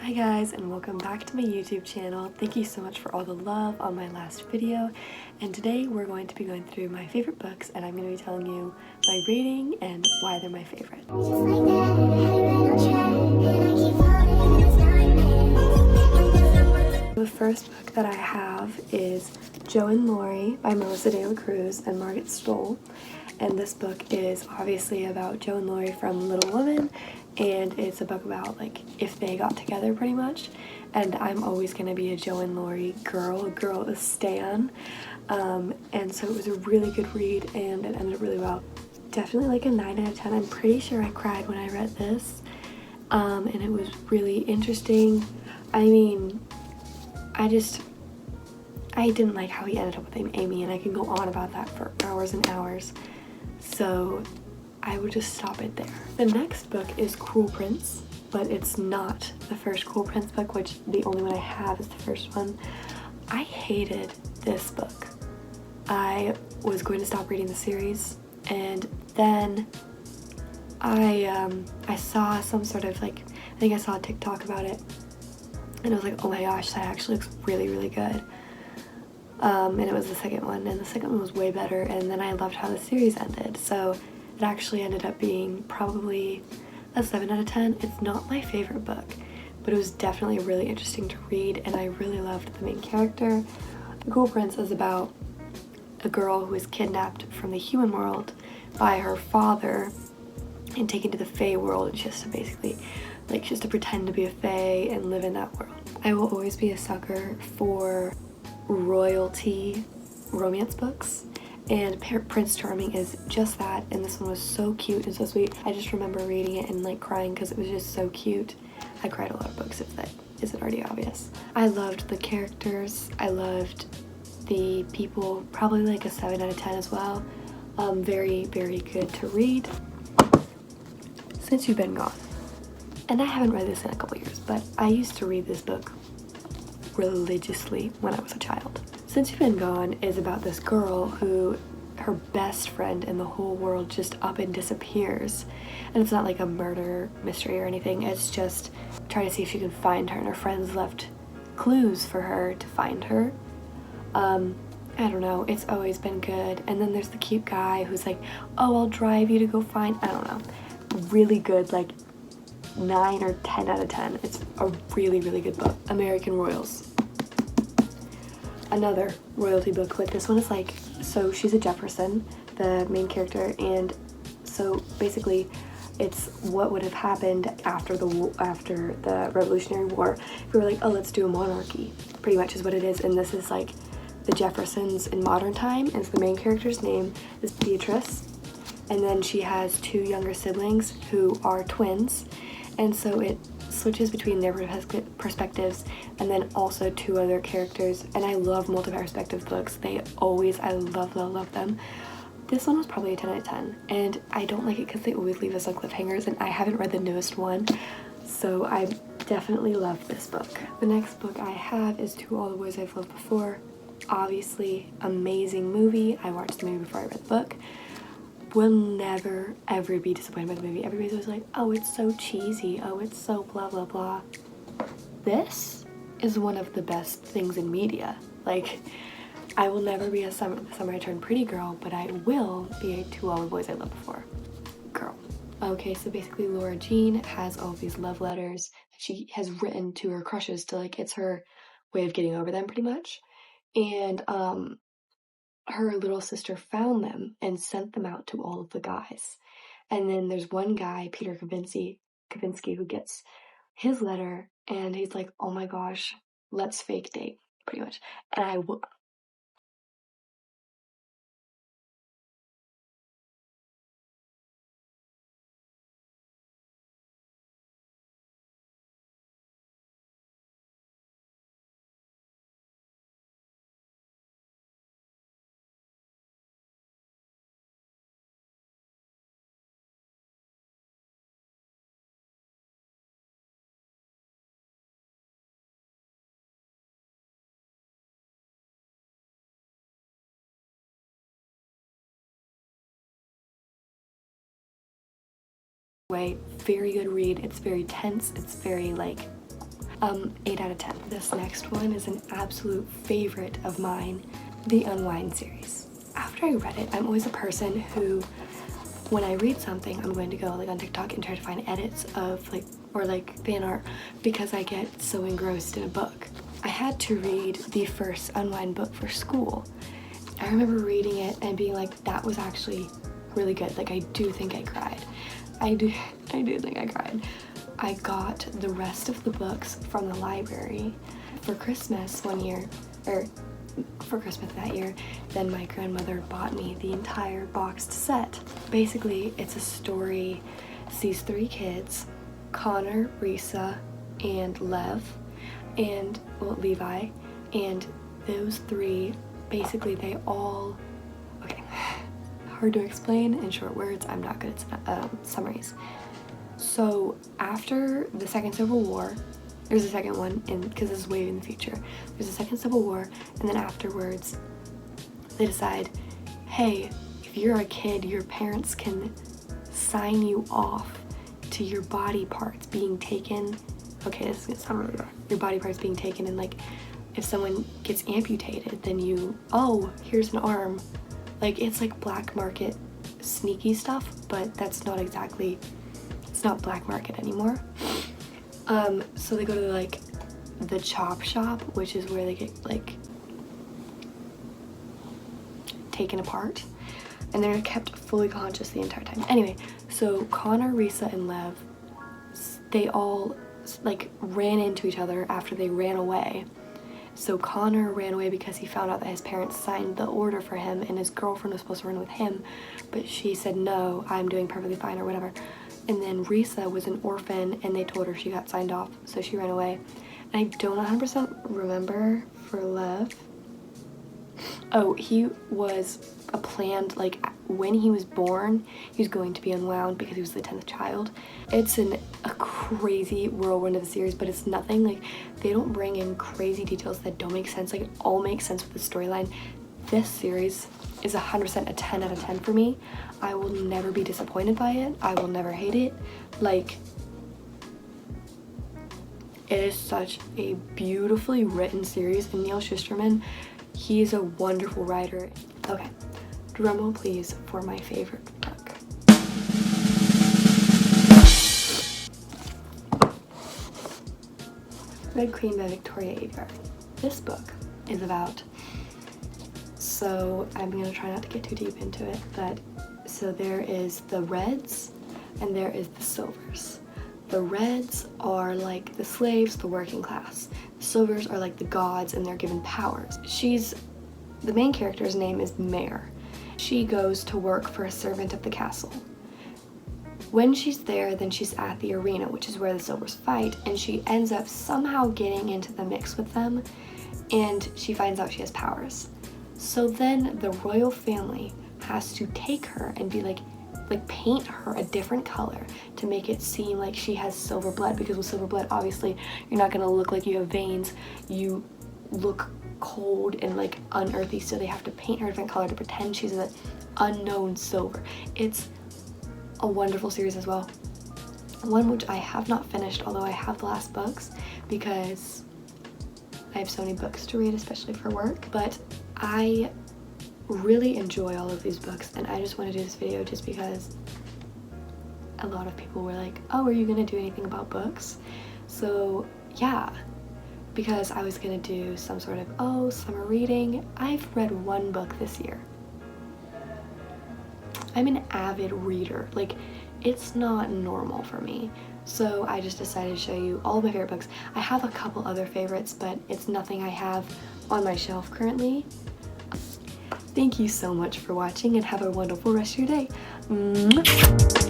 Hi guys, and welcome back to my YouTube channel. Thank you so much for all the love on my last video, and today we're going to be going through my favorite books, and I'm going to be telling you my rating and why they're my favorite. The first book that I have is Joe and Laurie by Melissa De La Cruz and Margaret Stoll. And this book is obviously about Joe and Laurie from Little Women, and it's a book about like if they got together pretty much. And I'm always gonna be a Joe and Laurie girl, a girl a stan. And so it was a really good read and it ended up really well. Definitely like a 9 out of 10. I'm pretty sure I cried when I read this. And it was really interesting. I mean, I didn't like how he ended up with Amy, and I can go on about that for hours and hours. So I would just stop it there. The next book is Cruel Prince, but it's not the first Cruel Prince book, which the only one I have is the first one. I hated this book. I was going to stop reading the series, and then I saw some sort of like, I think I saw a TikTok about it, and I was like, oh my gosh, that actually looks really, really good. And it was the second one, and the second one was way better, and then I loved how the series ended, so it actually ended up being probably a 7 out of 10. It's not my favorite book, but it was definitely really interesting to read, and I really loved the main character. The Cruel Prince is about a girl who is kidnapped from the human world by her father and taken to the Fae world, and she has to basically, like, she has to pretend to be a Fae and live in that world. I will always be a sucker for royalty romance books, and Prince Charming is just that, and this one was so cute and so sweet. I just remember reading it and like crying because it was just so cute. I cried a lot of books, if that isn't already obvious. I loved the characters, I loved the people, probably like a 7 out of 10 as well. Very, very good to read. Since You've Been Gone, and I haven't read this in a couple years, but I used to read this book religiously when I was a child. Since You've Been Gone is about this girl who her best friend in the whole world just up and disappears, and it's not like a murder mystery or anything, it's just trying to see if she can find her, and her friends left clues for her to find her. I don't know, it's always been good. And then there's the cute guy who's like, oh, I'll drive you to go find, I don't know, really good, like 9 or 10 out of 10. It's a really, really good book. American Royals. Another royalty book, but this one is like, so she's a Jefferson, the main character, and so basically it's what would have happened after the Revolutionary War. If we were like, oh, let's do a monarchy, pretty much is what it is. And this is like the Jeffersons in modern time, and so the main character's name is Beatrice, and then she has 2 younger siblings who are twins, and so it switches between their perspectives, and then also 2 other characters. And I love multi-perspective books. I love them. This one was probably a 10 out of 10, and I don't like it because they always leave us on cliffhangers, and I haven't read the newest one, so I definitely love this book. The next book I have is To All the Boys I've Loved Before. Obviously, amazing movie. I watched the movie before I read the book. Will never ever be disappointed by the movie. Everybody's always like, oh, it's so cheesy, oh, it's so blah blah blah. This is one of the best things in media. Like, I will never be a Summer I Turned Pretty girl, but I will be a To All the Boys I Loved Before girl. Okay, so basically Laura Jean has all of these love letters that she has written to her crushes to, like, it's her way of getting over them pretty much. And her little sister found them and sent them out to all of the guys. And then there's one guy, Peter Kavinsky, who gets his letter, and he's like, oh my gosh, let's fake date, pretty much. And I will. Way, very good read. It's very tense. It's very like 8 out of 10. This next one is an absolute favorite of mine, the Unwind series. After I read it, I'm always a person who, when I read something, I'm going to go like on TikTok and try to find edits of like fan art because I get so engrossed in a book. I had to read the first Unwind book for school. I remember reading it and being like, that was actually really good. Like, I do think I cried. I do think I cried. I got the rest of the books from the library for Christmas one year, or for Christmas that year. Then my grandmother bought me the entire boxed set. Basically, it's a story. It's these 3 kids, Connor, Risa, and Levi, and those 3, basically they all, okay, hard to explain in short words. I'm not good at summaries. So after the second Civil War, there's a second one, because this is way in the future, there's a second Civil War, and then afterwards they decide, hey, if you're a kid, your parents can sign you off to your body parts being taken. Okay, this is gonna sound really bad. Your body parts being taken, and like if someone gets amputated, then oh, here's an arm. Like, it's like black market sneaky stuff, but that's not exactly, it's not black market anymore. So they go to like the chop shop, which is where they get like taken apart, and they're kept fully conscious the entire time. Anyway, so Connor, Risa, and Lev, they all like ran into each other after they ran away. So Connor ran away because he found out that his parents signed the order for him and his girlfriend was supposed to run with him, but she said, no, I'm doing perfectly fine or whatever. And then Risa was an orphan and they told her she got signed off, so she ran away. And I don't 100% remember for Lev. Oh, he was a planned, like when he was born, he was going to be unwound because he was the 10th child. It's a crazy whirlwind of the series, but it's nothing, like they don't bring in crazy details that don't make sense. Like, it all makes sense with the storyline. This series is 100% a 10 out of 10 for me. I will never be disappointed by it. I will never hate it. Like, it is such a beautifully written series, and Neil Shusterman, he is a wonderful writer. Okay, drumroll please for my favorite book. Red Queen by Victoria Aveyard. This book is about, so I'm gonna try not to get too deep into it, but so there is the Reds and there is the Silvers. The Reds are like the slaves, the working class. The Silvers are like the gods and they're given powers. The main character's name is Mare. She goes to work for a servant of the castle. When she's there, then she's at the arena, which is where the Silvers fight, and she ends up somehow getting into the mix with them, and she finds out she has powers. So then the royal family has to take her and be like paint her a different color to make it seem like she has silver blood, because with silver blood, obviously, you're not gonna look like you have veins. You look cold and like unearthly, so they have to paint her a different color to pretend she's an unknown silver. It's a wonderful series as well. One which I have not finished, although I have the last books because I have so many books to read, especially for work. But I really enjoy all of these books, and I just want to do this video just because a lot of people were like, oh, are you gonna do anything about books? So yeah, because I was gonna do some sort of summer reading. I've read 1 book this year. I'm an avid reader. Like, it's not normal for me. So I just decided to show you all of my favorite books. I have a couple other favorites, but it's nothing I have on my shelf currently. Thank you so much for watching and have a wonderful rest of your day.